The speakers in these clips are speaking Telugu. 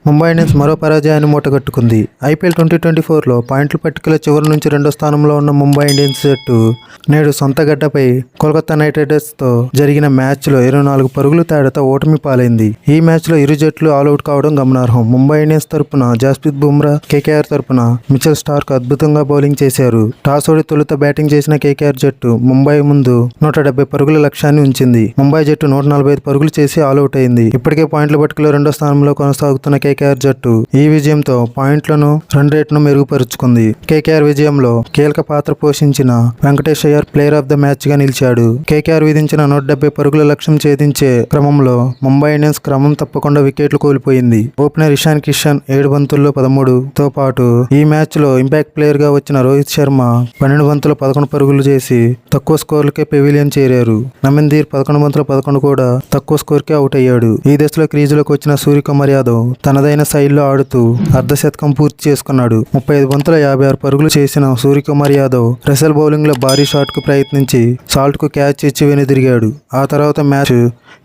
ముంబై ఇండియన్స్ మరో పరాజయాన్ని మూటగట్టుకుంది. ఐపీఎల్ 2024లో పాయింట్ల పట్టికలో చివరి నుంచి రెండో స్థానంలో ఉన్న ముంబై ఇండియన్స్ జట్టు నేడు సొంత గడ్డపై కోల్కతా నైట్ రైడర్స్తో జరిగిన మ్యాచ్లో 24 పరుగుల తేడాతో ఓటమి పాలైంది. ఈ మ్యాచ్లో ఇరు జట్లు ఆల్అవుట్ కావడం గమనార్హం. ముంబై ఇండియన్స్ తరపున జస్ప్రీత్ బుమ్రా, కేకేఆర్ తరపున మిచెల్ స్టార్క్ అద్భుతంగా బౌలింగ్ చేశారు. టాస్ ఓడి తొలుత బ్యాటింగ్ చేసిన కేకేఆర్ జట్టు ముంబై ముందు 170 పరుగుల లక్ష్యాన్ని ఉంచింది. ముంబై జట్టు 145 పరుగులు చేసి ఆల్అవుట్ అయింది. ఇప్పటికే పాయింట్ల పట్టికలో రెండో స్థానంలో కొనసాగుతున్న కేకేఆర్ జట్టు ఈ విజయంతో పాయింట్లను, రన్ రేటును మెరుగుపరుచుకుంది. కేకేఆర్ విజయంలో కీలక పాత్ర పోషించిన Venkatesh Iyer player of the match గా నిలిచాడు. కేకేఆర్ విధించిన 170 పరుగుల లక్ష్యం ఛేదించే క్రమంలో ముంబై ఇండియన్స్ క్రమం తప్పకుండా వికెట్లు కోల్పోయింది. ఓపెనర్ ఇషాన్ కిషన్ 7 బంతుల్లో 13తో పాటు ఈ మ్యాచ్ లో ఇంపాక్ట్ ప్లేయర్ గా వచ్చిన రోహిత్ శర్మ 12 బంతుల్లో 11 పరుగులు చేసి తక్కువ స్కోర్లకే పెవిలియన్ చేరారు. నమీన్ 11 బంతుల 11 కూడా తక్కువ స్కోర్కే అవుట్ అయ్యాడు. ఈ దశలో క్రీజులోకి వచ్చిన సూర్యకుమార్ యాదవ్ తనదైన శైలిలో ఆడుతూ అర్ధశతకం పూర్తి చేసుకున్నాడు. 35 బంతుల 56 పరుగులు చేసిన సూర్యకుమార్ యాదవ్ రసెల్ బౌలింగ్ లో భారీ షాట్ కు ప్రయత్నించి సాల్ట్ కు క్యాచ్ ఇచ్చి వెనుదిరిగాడు. ఆ తర్వాత మ్యాచ్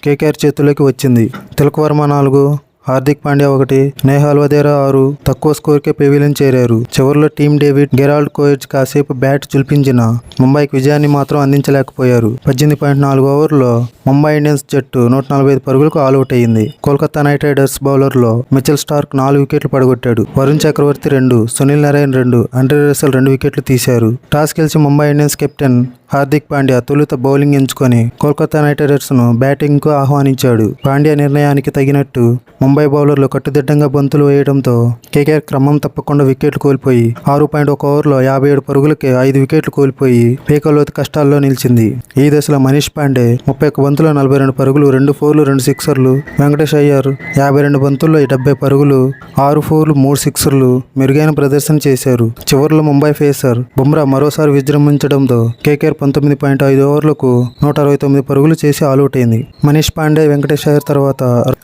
కేకేఆర్ చేతుల్లోకి వచ్చింది. తిలక్ వర్మ 4, హార్దిక్ పాండ్యా 1, నేహాల్ వధేరా 6 తక్కువ స్కోర్కే పెవిలియన్ చేరారు. చివరిలో టీమ్ డేవిడ్ గెరాల్డ్ కోయెజ్ కాసేపు బ్యాట్ చుల్పించిన ముంబైకి విజయాన్ని మాత్రం అందించలేకపోయారు. 18.4 ఓవర్లో ముంబై ఇండియన్స్ జట్టు 145 పరుగులకు ఆల్అవుట్ అయింది. కోల్కతా నైట్ రైడర్స్ బౌలర్లో మిచెల్ స్టార్క్ 4 వికెట్లు పడగొట్టాడు. వరుణ్ చక్రవర్తి 2, సునీల్ నారాయణ్ 2, ఆండ్రే రసెల్ 2 వికెట్లు తీశారు. టాస్ గెలిచి ముంబై ఇండియన్స్ కెప్టెన్ హార్దిక్ పాండ్యా తొలుత బౌలింగ్ ఎంచుకొని కోల్కతా నైట్ రైడర్స్ ను బ్యాటింగ్ కు ఆహ్వానించాడు. పాండ్యా నిర్ణయానికి తగినట్టు ముంబై బౌలర్లు కట్టుదిట్టంగా బంతులు వేయడంతో కేకేఆర్ క్రమం తప్పకుండా వికెట్లు కోల్పోయి 6.1 ఓవర్లో 57 పరుగులకే 5 వికెట్లు కోల్పోయి పీకలోతు కష్టాల్లో నిలిచింది. ఈ దశలో మనీష్ పాండే 31 బంతుల్లో 42 పరుగులు, 2 ఫోర్లు 2 సిక్సర్లు, వెంకటేష్ అయ్యర్ 52 బంతుల్లో 70 పరుగులు, 6 ఫోర్లు 3 సిక్సర్లు మెరుగైన ప్రదర్శన చేశారు. చివరిలో ముంబై పేసర్ బుమ్రా మరోసారి విజృంభించడంతో కేకేఆర్ 19.5 ఓవర్లకు 169 పరుగులు చేసి ఆల్అవుట్ అయింది. మనీష్ పాండే, వెంకటేష్ అయ్యర్ తర్వాత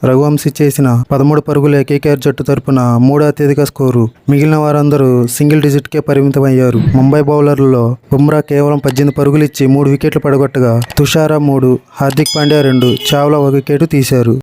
రఘువంశీ చేసిన 13 పరుగులే కేకేఆర్ జట్టు తరపున 3వ అత్యధిక స్కోరు. మిగిలిన వారందరూ సింగిల్ డిజిట్ కే పరిమితమయ్యారు. ముంబై బౌలర్లలో బుమ్రా కేవలం 18 పరుగులు ఇచ్చి 3 వికెట్లు పడగొట్టగా తుషారా 3, హార్దిక్ పాండ్యా 2, చావ్లా 1 వికెట్ తీశారు.